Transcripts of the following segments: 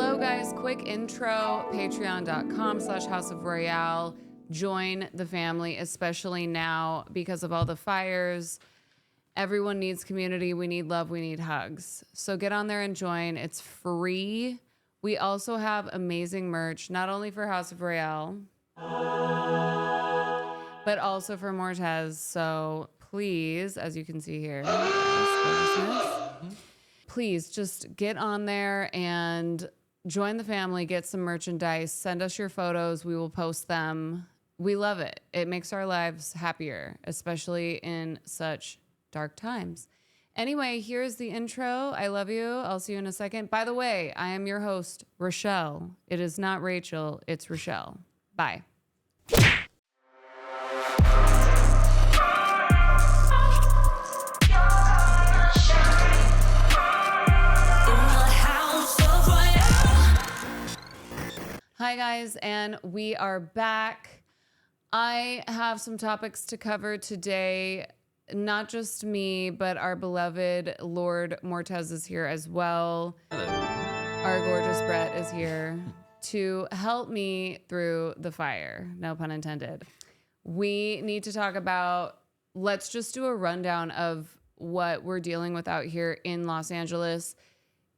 Hello guys, quick intro, patreon.com/Haus of Royale. Join the family, especially now because of all the fires. Everyone needs community. We need love. We need hugs. So get on there and join. It's free. We also have amazing merch, not only for Haus of Royale, but also for Mortez. So please, as you can see here, please just get on there and join the family, get some merchandise, send us your photos. We will post them. We love it. It makes our lives happier, especially in such dark times. Anyway, here's the intro. I love you. I'll see you in a second. By the way, I am your host, Rochelle. It is not Rachel. It's Rochelle. Bye. Hi guys, and we are back. I have some topics to cover today. Not just me, but our beloved Lord Mortez is here as well. Hello. Our gorgeous Brett is here to help me through the fire. No pun intended. We need to talk about, let's just do a rundown of what we're dealing with out here in Los Angeles.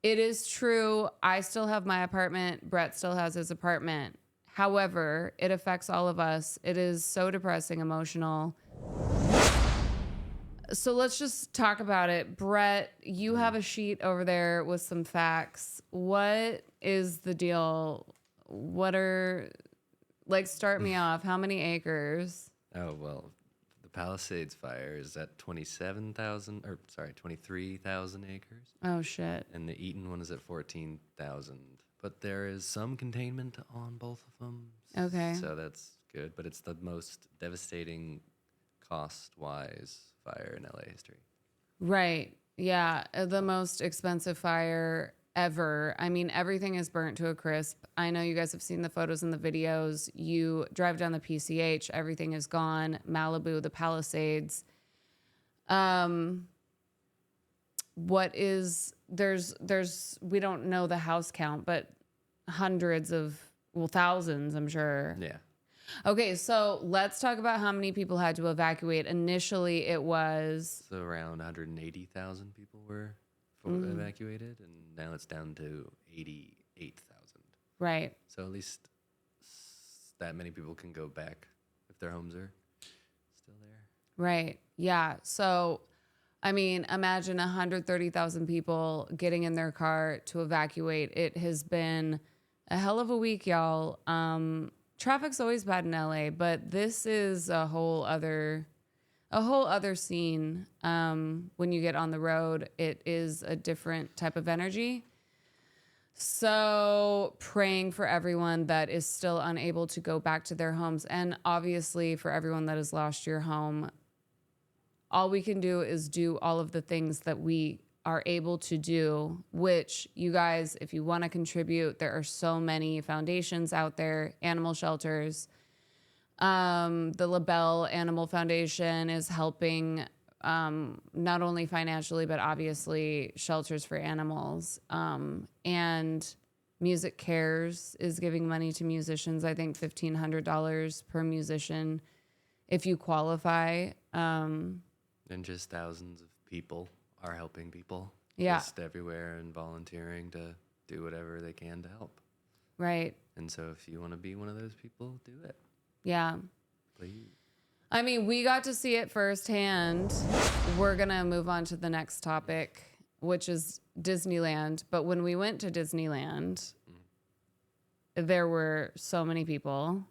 It is true. I still have my apartment. Brett still has his apartment. However, it affects all of us. It is so depressing, emotional. So let's just talk about it. Brett, you have a sheet over there with some facts. What is the deal? Start me off. How many acres? Oh, well, the Palisades fire is at 23,000 acres. Oh, shit. And the Eaton one is at 14,000. But there is some containment on both of them. Okay. So that's good. But it's the most devastating cost-wise fire in LA history. Right. Yeah. The most expensive fire ever. I mean, everything is burnt to a crisp. I know you guys have seen the photos and the videos. You drive down the PCH, everything is gone. Malibu, the Palisades. There's we don't know the house count, but thousands, I'm sure. Yeah. Okay, so let's talk about how many people had to evacuate. Initially, it was... So around 180,000 people were evacuated, and now it's down to 88,000. Right. So at least that many people can go back if their homes are still there. Right. Yeah. So, I mean, imagine 130,000 people getting in their car to evacuate. It has been a hell of a week, y'all. Traffic's always bad in LA, but this is a whole other scene. When you get on the road, it is a different type of energy. So praying for everyone that is still unable to go back to their homes. And obviously for everyone that has lost your home, all we can do is do all of the things that we are able to do, which you guys, if you want to contribute, there are so many foundations out there, animal shelters. The LaBelle Animal Foundation is helping not only financially, but obviously shelters for animals. And Music Cares is giving money to musicians, I think $1,500 per musician if you qualify. And just thousands of people are helping people. Yeah. Just everywhere and volunteering to do whatever they can to help. Right. And so if you want to be one of those people, do it. Yeah. Please. I mean, we got to see it firsthand. We're going to move on to the next topic, which is Disneyland. But when we went to Disneyland, there were so many people.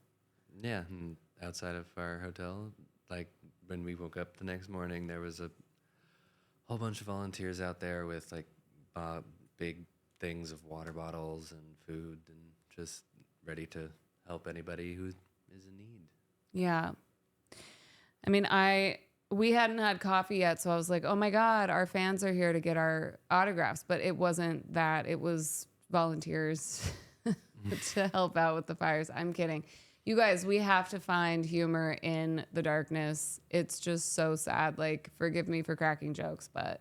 Yeah. And outside of our hotel, like when we woke up the next morning, there was a whole bunch of volunteers out there with like big things of water bottles and food and just ready to help anybody who is in need. Yeah. I mean, we hadn't had coffee yet, so I was like, oh my God, our fans are here to get our autographs. But it wasn't that. It was volunteers to help out with the fires. I'm kidding. You guys, we have to find humor in the darkness. It's just so sad. Like, forgive me for cracking jokes, but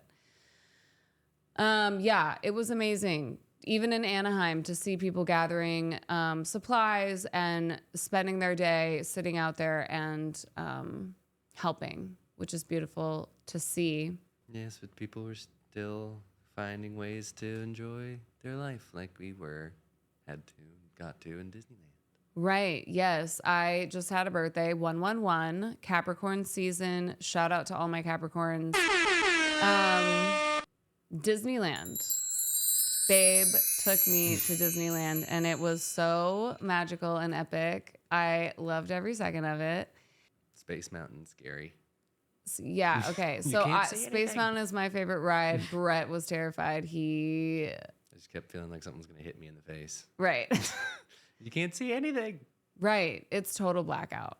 yeah, it was amazing. even in Anaheim, to see people gathering supplies and spending their day sitting out there and helping, which is beautiful to see. Yes, but people were still finding ways to enjoy their life like we got to in Disneyland. Right. Yes. I just had a birthday, 111, Capricorn season. Shout out to all my Capricorns. Disneyland. Babe took me to Disneyland and it was so magical and epic. I loved every second of it. Space Mountain, scary. Yeah. Okay. So Space Mountain is my favorite ride. Brett was terrified. I just kept feeling like something's going to hit me in the face. Right. You can't see anything. Right. It's total blackout.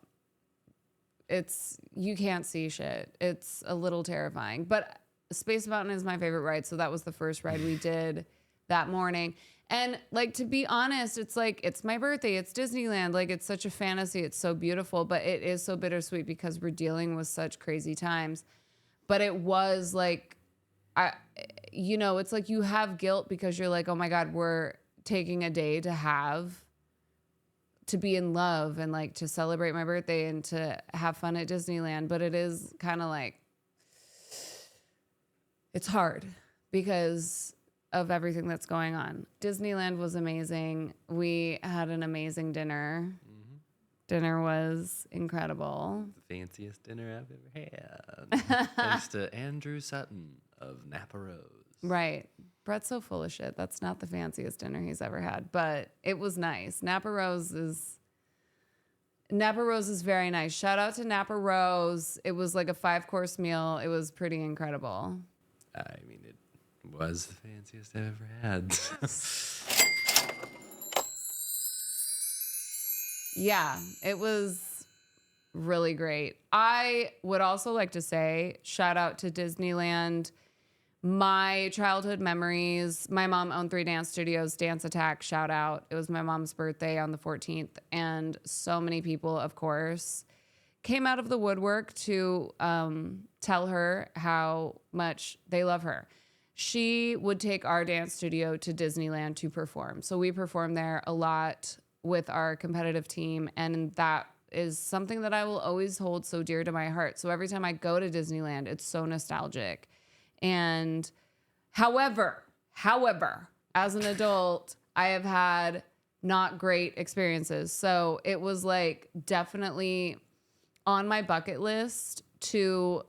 You can't see shit. It's a little terrifying. But Space Mountain is my favorite ride. So that was the first ride we did that morning. And like, to be honest, it's like, it's my birthday. It's Disneyland. Like, it's such a fantasy. It's so beautiful, but it is so bittersweet because we're dealing with such crazy times. But it was like, it's like you have guilt because you're like, oh my God, we're taking a day to be in love and like to celebrate my birthday and to have fun at Disneyland. But it is kind of like, it's hard because of everything that's going on. Disneyland was amazing. We had an amazing dinner. Mm-hmm. Dinner was incredible. The fanciest dinner I've ever had. Thanks to Andrew Sutton of Napa Rose. Right. Brett's so full of shit. That's not the fanciest dinner he's ever had, but it was nice. Napa Rose is very nice. Shout out to Napa Rose. It was like a 5-course meal. It was pretty incredible. I mean, it was the fanciest I've ever had. Yeah, it was really great. I would also like to say, shout out to Disneyland. My childhood memories, my mom owned 3 dance studios, Dance Attack, shout out. It was my mom's birthday on the 14th. And so many people, of course, came out of the woodwork to tell her how much they love her. She would take our dance studio to Disneyland to perform. So we performed there a lot with our competitive team. And that is something that I will always hold so dear to my heart. So every time I go to Disneyland, it's so nostalgic. And however, as an adult, I have had not great experiences. So it was like definitely on my bucket list to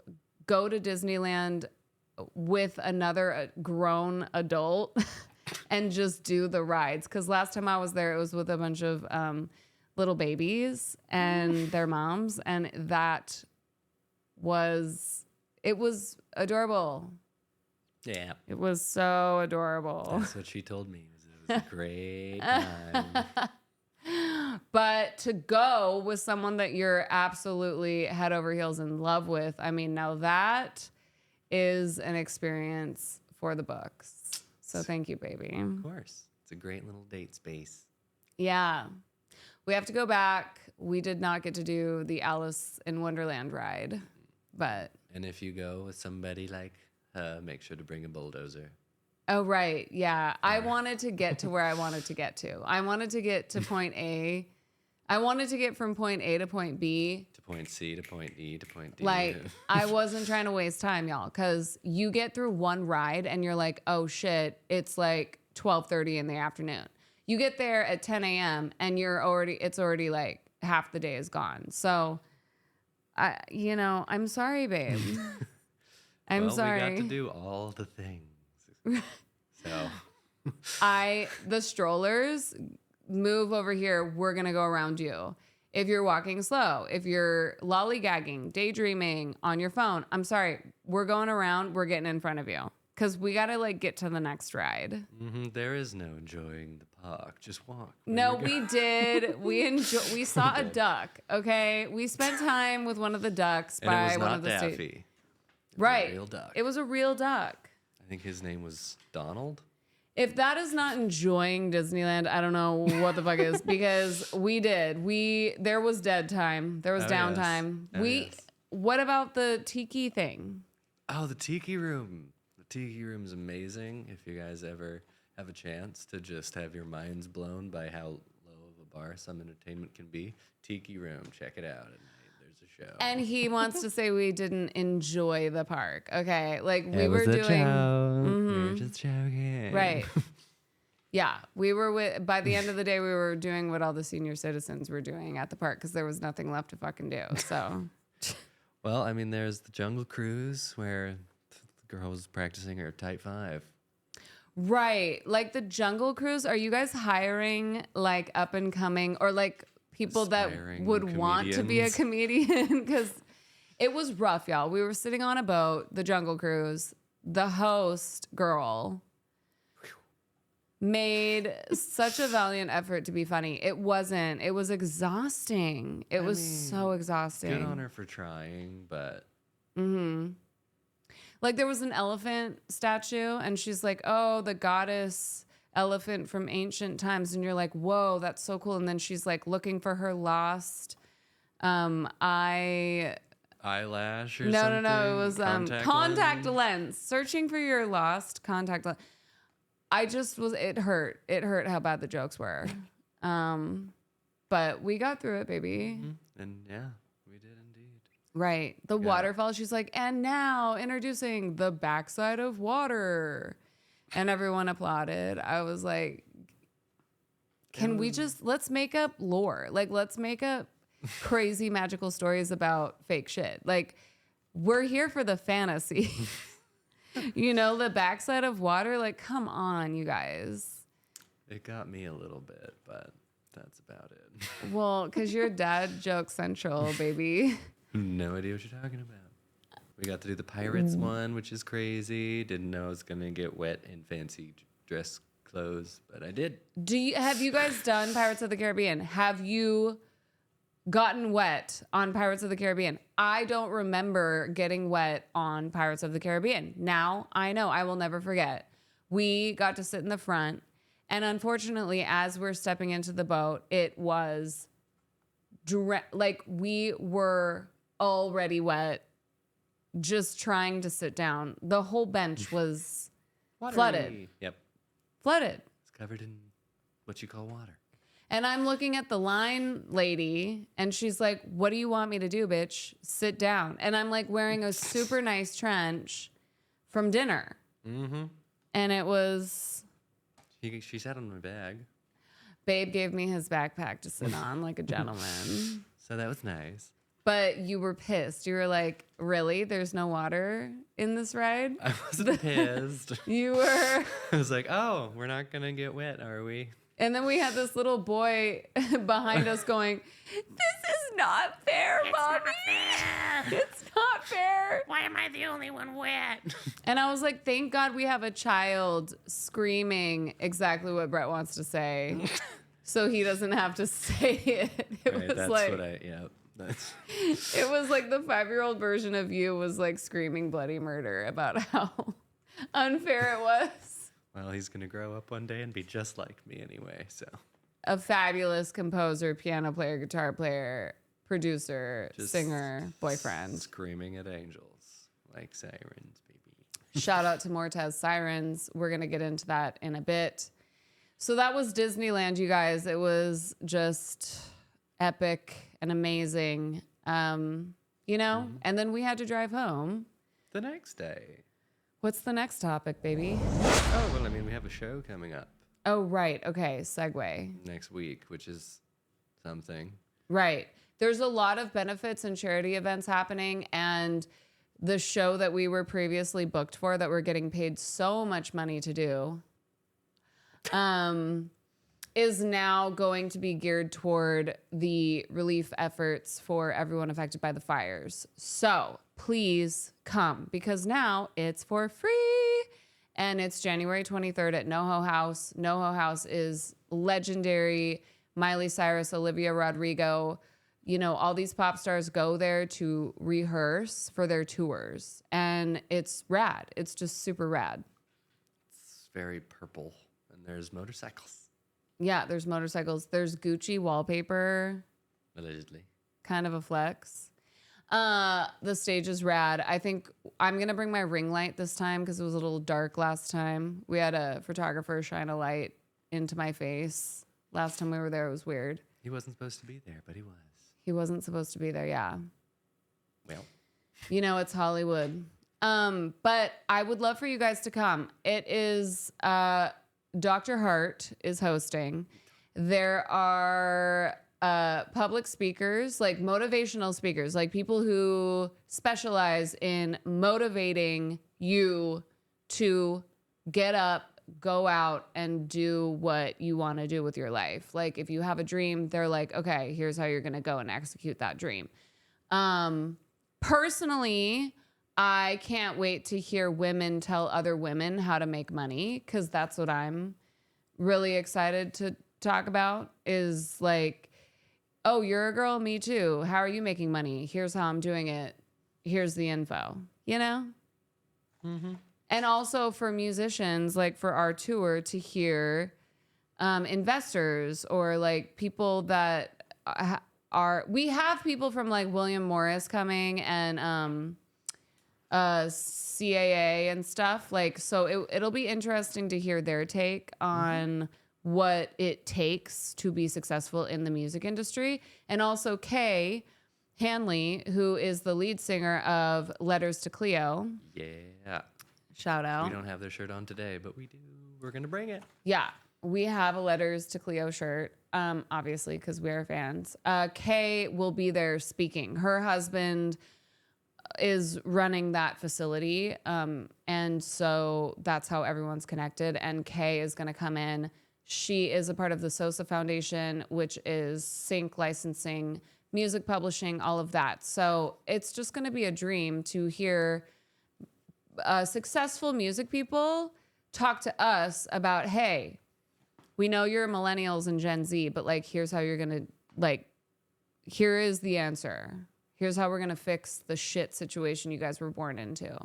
go to Disneyland with another grown adult and just do the rides. Because last time I was there, it was with a bunch of little babies and their moms. And it was adorable. Yeah. It was so adorable. That's what she told me. It was a great time. But to go with someone that you're absolutely head over heels in love with, I mean, now that is an experience for the books. So thank you, baby. Of course. It's a great little date space. Yeah. We have to go back. We did not get to do the Alice in Wonderland ride, but... And if you go with somebody like make sure to bring a bulldozer. Oh, right. Yeah. I wanted to get to where I wanted to get to. I wanted to get to point A. I wanted to get from point A to point B. To point C, to point E, to point D. Like, I wasn't trying to waste time, y'all, because you get through one ride and you're like, oh, shit, it's like 12:30 in the afternoon. You get there at 10 a.m. and it's already like half the day is gone. So, I'm sorry, babe. I'm sorry. We got to do all the things. So the strollers, move over here. We're going to go around you. If you're walking slow, if you're lollygagging, daydreaming on your phone, I'm sorry, we're going around. We're getting in front of you because we got to get to the next ride. Mm-hmm. There is no enjoying the park. Just walk. No, we did. We saw a duck. Okay. We spent time with one of the ducks by one of the Daffy. Right. A real duck. It was a real duck. I think his name was Donald. If that is not enjoying Disneyland, I don't know what the fuck is, because there was dead time. There was downtime. Yes. What about the tiki thing? Oh, the tiki room. The tiki room is amazing. If you guys ever have a chance to just have your minds blown by how low of a bar some entertainment can be, Tiki Room, check it out. At night. There's a show. And he wants to say we didn't enjoy the park. Okay, like we It were was a doing joke. We were just joking. right. Yeah, we were by the end of the day, we were doing what all the senior citizens were doing at the park because there was nothing left to fucking do. So, Well, I mean, there's the Jungle Cruise where the girl was practicing her Type 5. right, like the Jungle Cruise. Are you guys hiring like up and coming or like people that Aspiring would want to be a comedian? Because it was rough, y'all. We were sitting on a boat, the Jungle Cruise. The host girl made such a valiant effort to be funny. It wasn't. It was exhausting. It was so exhausting. Good on her for trying, but Like there was an elephant statue and she's like, "Oh, the goddess elephant from ancient times." And you're like, "Whoa, that's so cool." And then she's like looking for her lost eyelash eyelash or no, something. No, it was contact lens. lens. Searching for your lost contact lens. I just was, it hurt. It hurt how bad the jokes were. But we got through it, baby. And yeah, we did indeed. Right. The waterfall, she's like, "And now introducing the backside of water." And everyone applauded. I was like, can we just, let's make up lore. Like, let's make up crazy magical stories about fake shit. Like, we're here for the fantasy. You know, the backside of water, like, come on, you guys. It got me a little bit, but that's about it. Well, because you're dad joke central, baby. No idea what you're talking about. We got to do the Pirates one, which is crazy. Didn't know I was going to get wet in fancy dress clothes, but I did. Have you guys done Pirates of the Caribbean? Have you gotten wet on Pirates of the Caribbean? I don't remember getting wet on Pirates of the Caribbean. Now I know. I will never forget. We got to sit in the front, and unfortunately, as we're stepping into the boat, it was like we were already wet, just trying to sit down. The whole bench was flooded. Yep. Flooded. It's covered in what you call water. And I'm looking at the line lady and she's like, "What do you want me to do, bitch? Sit down." And I'm like wearing a super nice trench from dinner. Mm-hmm. And it was... She sat on my bag. Babe gave me his backpack to sit on like a gentleman. So that was nice. But you were pissed. You were like, "Really? There's no water in this ride?" I wasn't pissed. You were... I was like, "Oh, we're not going to get wet, are we?" And then we had this little boy behind us going, "This is not fair, Mommy. It's not fair. Why am I the only one wet? And I was like, thank God we have a child screaming exactly what Brett wants to say so he doesn't have to say it. It Right, was that's like, what I, yeah. That's, it was like the 5-year-old version of you was like screaming bloody murder about how unfair it was. well, he's going to grow up one day and be just like me anyway, so. A fabulous composer, piano player, guitar player, producer, Just singer, boyfriend. Screaming at angels like sirens, baby. Shout out to Mortez Sirens. We're going to get into that in a bit. So that was Disneyland, you guys. It was just epic and amazing, you know? And then we had to drive home. The next day. What's the next topic, baby? Oh, well, I mean, we have a show coming up Oh, right. Okay, segue. next week, which is something. Right. There's a lot of benefits and charity events happening, and the show that we were previously booked for that we're getting paid so much money to do is now going to be geared toward the relief efforts for everyone affected by the fires. So please come, because now it's for free. And it's January 23rd at NoHo House. NoHo House is legendary. Miley Cyrus, Olivia Rodrigo, you know, all these pop stars go there to rehearse for their tours. And it's rad. It's just super rad. It's very purple, and there's motorcycles. Yeah, there's motorcycles. There's Gucci wallpaper. Allegedly. Kind of a flex. The stage is rad. I think I'm going to bring my ring light this time because it was a little dark last time. We had a photographer shine a light into my face. Last time we were there, it was weird. He wasn't supposed to be there, but he was. He wasn't supposed to be there, yeah. Well. You know, it's Hollywood. But I would love for you guys to come. It is Dr. Hart is hosting. There are public speakers, like motivational speakers, like people who specialize in motivating you to get up, go out and do what you want to do with your life. Like if you have a dream, they're like, okay, here's how you're going to go and execute that dream. Personally, I can't wait to hear women tell other women how to make money, because that's what I'm really excited to talk about is like, oh, you're a girl, me too. How are you making money? Here's how I'm doing it. Here's the info, you know? Mm-hmm. And also for musicians, like for our tour, to hear investors or like people that we have people from like William Morris coming and CAA and stuff. Like, so it'll be interesting to hear their take on what it takes to be successful in the music industry. And also Kay Hanley, who is the lead singer of Letters to Cleo. Yeah. Shout out. We don't have their shirt on today, but we do. We're going to bring it. Yeah. We have a Letters to Cleo shirt, obviously, because we're fans. Kay will be there speaking. Her husband is running that facility. And so that's how everyone's connected. And Kay is going to come in. She is a part of the SOSA Foundation, which is sync licensing, music publishing, all of that. So it's just going to be a dream to hear successful music people talk to us about, hey, we know you're millennials and Gen Z, but like, here's how you're going to, like, here is the answer. Here's how we're going to fix the shit situation you guys were born into.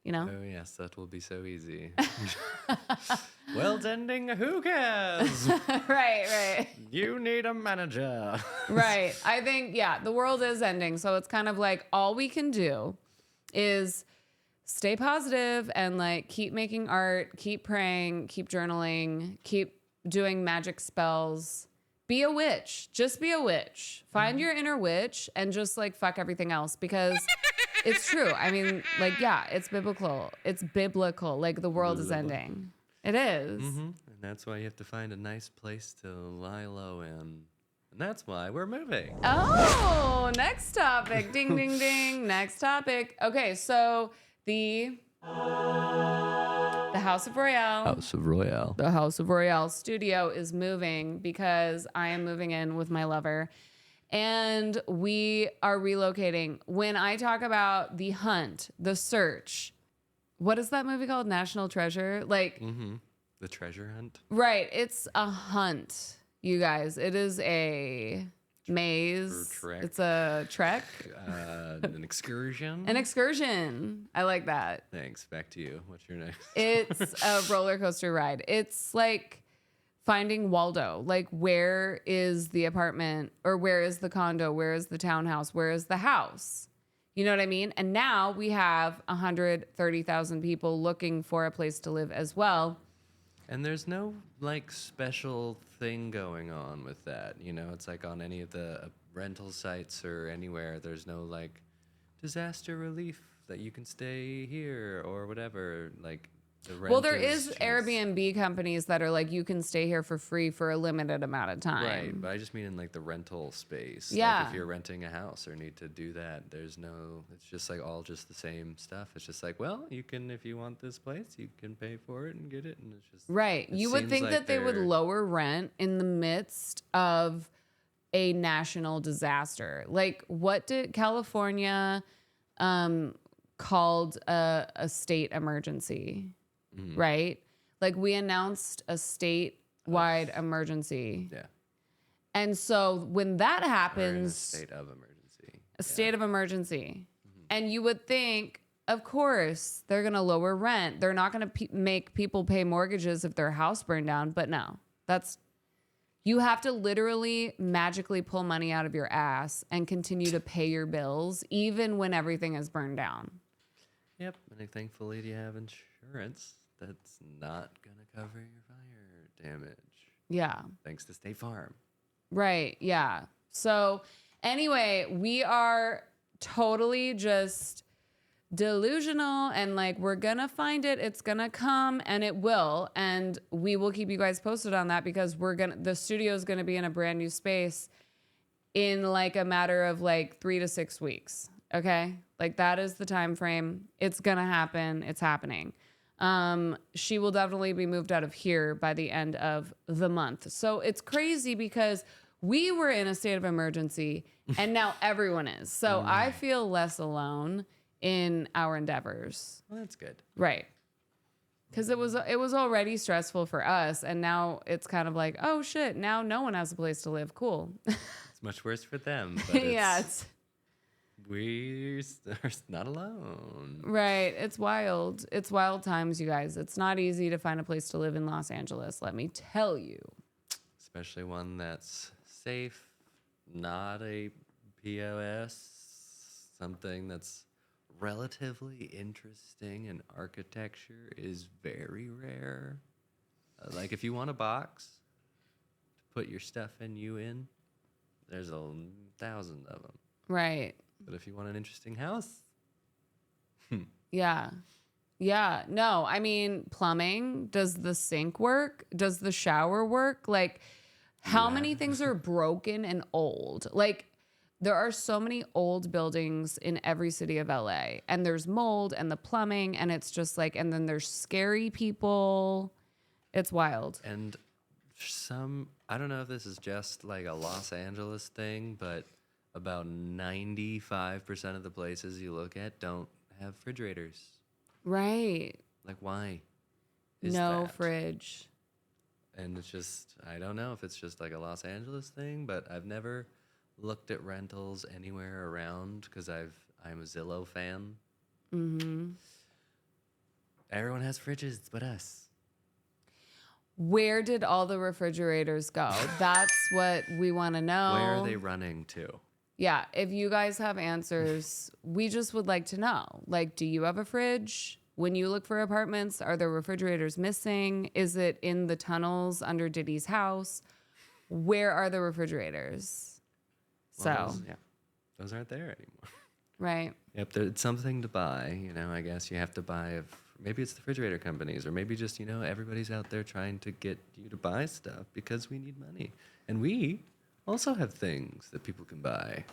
You know? Oh, yes, that will be so easy. World's ending, who cares? Right. You need a manager. Right. I think, yeah, the world is ending. So it's kind of like all we can do is stay positive and like keep making art, keep praying, keep journaling, keep doing magic spells. Be a witch. Just be a witch. Find your inner witch and just like fuck everything else, because it's true. I mean, like, yeah, it's biblical. It's biblical. Like the world is ending. It is. Mm-hmm. And that's why you have to find a nice place to lie low in. And that's why we're moving. Oh, next topic. Ding, ding, ding. Next topic. Okay, so the House of Royale. House of Royale. The House of Royale studio is moving because I am moving in with my lover. And we are relocating. When I talk about the hunt, the search, what is that movie called? National Treasure? Like, The treasure hunt? right. It's a hunt, you guys. It is a maze. Trek. It's a trek. An excursion? An excursion. I like that. Thanks. Back to you. What's your next? It's a roller coaster ride. It's like finding Waldo. Like, where is the apartment, or where is the condo? Where is the townhouse? Where is the house? You know what I mean? And now we have 130,000 people looking for a place to live as well. And there's no like special thing going on with that. You know, it's like on any of the rental sites or anywhere, there's no like disaster relief that you can stay here or whatever. Like the rent. Well, there is Airbnb companies that are like, you can stay here for free for a limited amount of time. Right, but I just mean in like the rental space. Yeah. Like if you're renting a house or need to do that, there's no, it's just like all just the same stuff. It's just like, well, you can, if you want this place, you can pay for it and get it. And it's just. Right. It You would seems think like that they would they're- lower rent in the midst of a national disaster. Like, what did California called a state emergency? Right? Like, we announced a statewide emergency. Yeah. And so when that Or in a happens, state of emergency. a state of emergency, and you would think, of course, they're going to lower rent. They're not going to make people pay mortgages if their house burned down. But no, that's You have to literally magically pull money out of your ass and continue to pay your bills, even when everything is burned down. Yep. And thankfully, you have insurance that's not going to cover your fire damage. Yeah. Thanks to State Farm. Right. Yeah. So anyway, we are totally just delusional and like we're gonna find it, it's gonna come, and it will, and we will keep you guys posted on that because the studio is gonna be in a brand new space in like a matter of like 3 to 6 weeks. Okay, like that is the time frame. It's gonna happen. It's happening. She will definitely be moved out of here by the end of the month. So it's crazy because we were in a state of emergency and now everyone is. So I feel less alone in our endeavors. Well, that's good. Right. Because it was already stressful for us. And now it's kind of like, oh shit, now no one has a place to live. Cool. It's much worse for them. But Yeah. we're not alone. Right. It's wild. It's wild times, you guys. It's not easy to find a place to live in Los Angeles, let me tell you. Especially one that's safe, not a POS, something that's relatively interesting, and architecture is very rare. Like if you want a box to put your stuff in, there's 1,000 of them. Right. But if you want an interesting house, Yeah. Yeah. No, I mean, plumbing, does the sink work? Does the shower work? Like, how many things are broken and old? Like, there are so many old buildings in every city of LA, and there's mold and the plumbing, and it's just like, and then there's scary people. It's wild. and I don't know if this is just like a Los Angeles thing, but about 95% of the places you look at don't have refrigerators. Right. Like, why is No that? fridge. And it's just, I don't know if it's just like a Los Angeles thing, but I've never looked at rentals anywhere around because I'm a Zillow fan. Mm-hmm. Everyone has fridges but us. Where did all the refrigerators go? That's what we want to know. Where are they running to? Yeah, if you guys have answers, we just would like to know. Like, do you have a fridge? When you look for apartments, are there refrigerators missing? Is it in the tunnels under Diddy's house? Where are the refrigerators? Well, those aren't there anymore. Right. Yep, it's something to buy. I guess you have to buy. Maybe it's the refrigerator companies, or maybe just everybody's out there trying to get you to buy stuff because we need money, and we also have things that people can buy.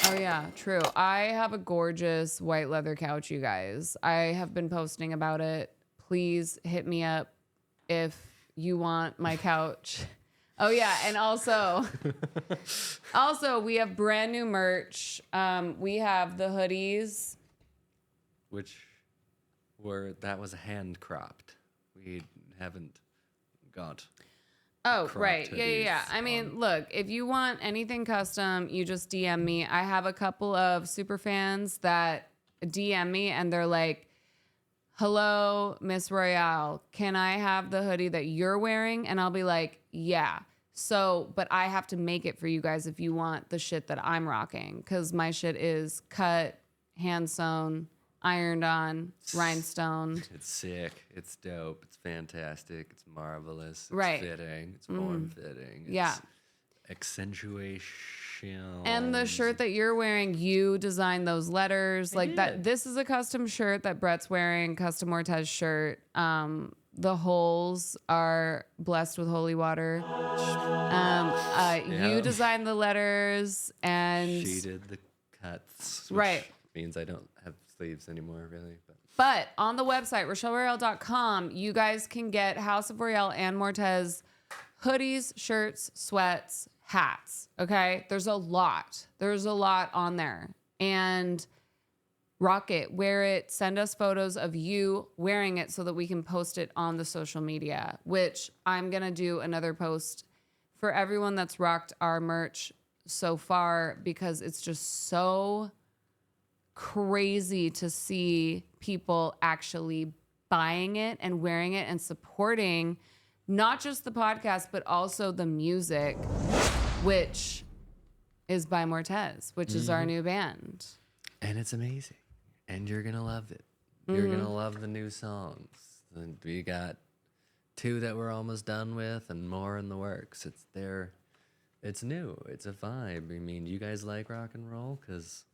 Oh, yeah, true. I have a gorgeous white leather couch, you guys. I have been posting about it. Please hit me up if you want my couch. Oh, yeah, and also we have brand new merch. We have the hoodies. That was hand cropped. We haven't got. Oh, right. Yeah. I mean, look, if you want anything custom, you just DM me. I have a couple of super fans that DM me and they're like, hello, Miss Royale, can I have the hoodie that you're wearing? And I'll be like, yeah. So, but I have to make it for you guys if you want the shit that I'm rocking, because my shit is cut, hand sewn, ironed on, rhinestone. It's sick. It's dope. It's fantastic. It's marvelous. It's right. fitting. It's form fitting. Yeah. Accentuation. And the shirt that you're wearing, you designed those letters. Like that. This is a custom shirt that Brett's wearing, custom Mortez shirt. The holes are blessed with holy water. You designed the letters and she did the cuts. Right. Means I don't have sleeves anymore, really. But on the website, RochelleRoyale.com, you guys can get House of Royale and Mortez hoodies, shirts, sweats, hats. Okay. There's a lot on there. And rock it, wear it, send us photos of you wearing it so that we can post it on the social media, which I'm going to do another post for everyone that's rocked our merch so far, because it's just so crazy to see people actually buying it and wearing it and supporting not just the podcast, but also the music, which is by Mortez, which is our new band. And it's amazing. And you're going to love it. You're going to love the new songs. And we got 2 that we're almost done with and more in the works. It's new. It's a vibe. I mean, you guys like rock and roll? Because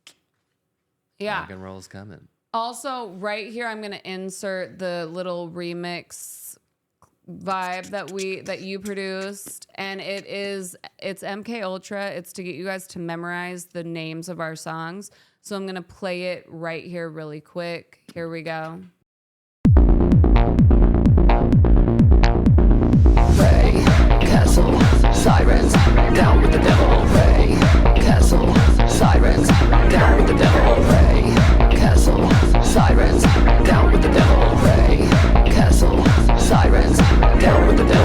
rock and roll's coming. Also, right here, I'm going to insert the little remix vibe that you produced, and it's MK Ultra. It's to get you guys to memorize the names of our songs. So I'm going to play it right here really quick. Here we go. Ray, Castle, Sirens, down with the devil. Ray, Castle, Sirens, down with the devil. Ray, Castle, Sirens, down with the devil. Ray, Castle, Sirens, down with the devil.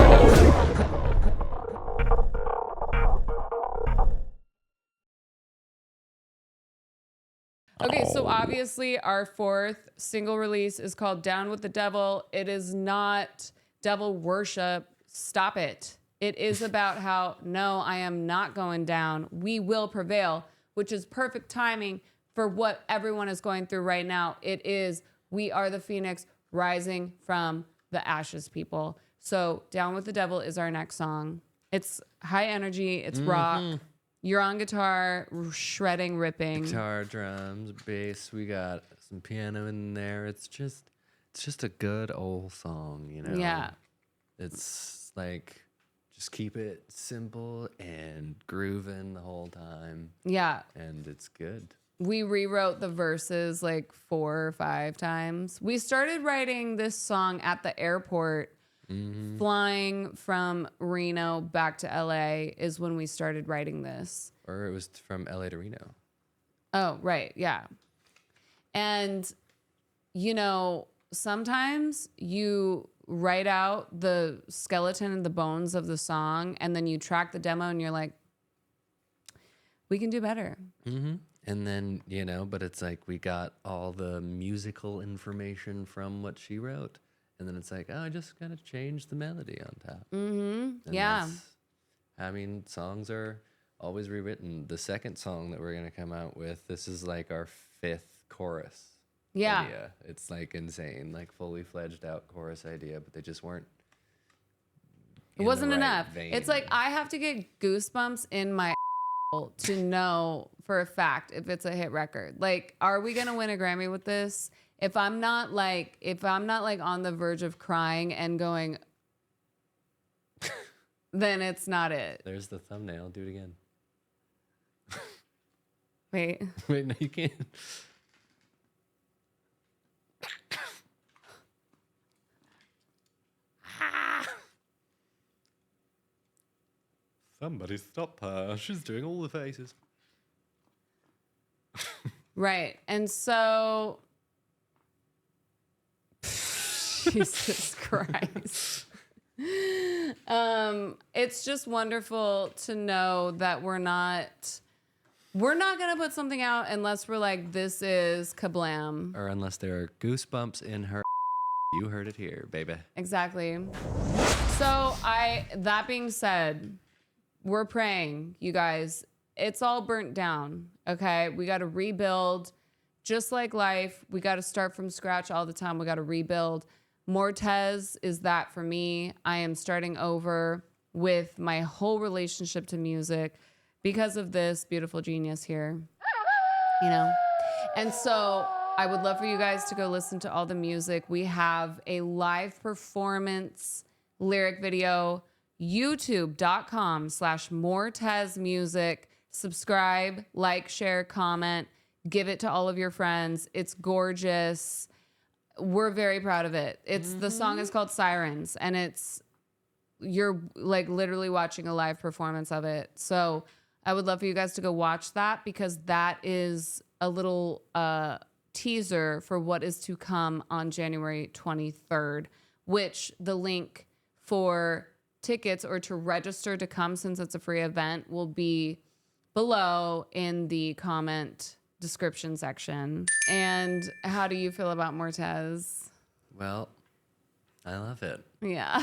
Okay, so obviously our 4th single release is called Down with the Devil. It is not devil worship. Stop it. It is about how, no, I am not going down. We will prevail, which is perfect timing for what everyone is going through right now. It is, we are the phoenix rising from the ashes, people. So Down with the Devil is our next song. It's high energy. It's rock. You're on guitar, shredding, ripping. Guitar, drums, bass. We got some piano in there. It's just a good old song, you know? Yeah. It's like, just keep it simple and grooving the whole time. Yeah. And it's good. We rewrote the verses like 4 or 5 times. We started writing this song at the airport. Flying from Reno back to LA is when we started writing this. Or it was from LA to Reno. Oh, right. Yeah. And, you know, sometimes you write out the skeleton and the bones of the song, and then you track the demo and you're like, we can do better. And then, you know, but it's like we got all the musical information from what she wrote. And then it's like, oh, I just got to change the melody on top. And Yeah. I mean, songs are always rewritten. The second song that we're going to come out with, this is like our 5th chorus Yeah. idea. It's like insane, like fully fledged out chorus idea, but they just weren't. It wasn't enough. It's like I have to get goosebumps in my to know for a fact if it's a hit record. Like, are we going to win a Grammy with this? If I'm not like on the verge of crying and going, then it's not it. There's the thumbnail. Do it again. Wait. Wait, no, you can't. Somebody stop her. She's doing all the faces. Right. And so, Jesus Christ. It's just wonderful to know that we're not gonna put something out unless we're like, this is kablam. Or unless there are goosebumps in her. You heard it here, baby. Exactly. So that being said, we're praying, you guys. It's all burnt down. Okay. We got to rebuild. Just like life, we got to start from scratch all the time. We got to rebuild. Mortez is that for me. I am starting over with my whole relationship to music because of this beautiful genius here, you know? And so I would love for you guys to go listen to all the music. We have a live performance lyric video, youtube.com/Mortez music. Subscribe, like, share, comment, give it to all of your friends. It's gorgeous. We're very proud of it. The song is called Sirens, and you're like literally watching a live performance of it. So I would love for you guys to go watch that, because that is a little teaser for what is to come on January 23rd, which the link for tickets or to register to come, since it's a free event, will be below in the comment description section. And how do you feel about Mortez? Well, I love it. Yeah.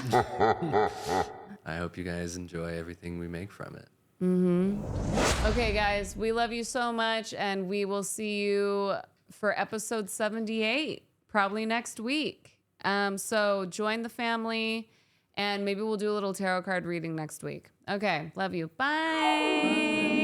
I hope you guys enjoy everything we make from it. Okay, guys, we love you so much, and we will see you for episode 78, probably next week. So join the family, and maybe we'll do a little tarot card reading next week. Okay, love you. Bye.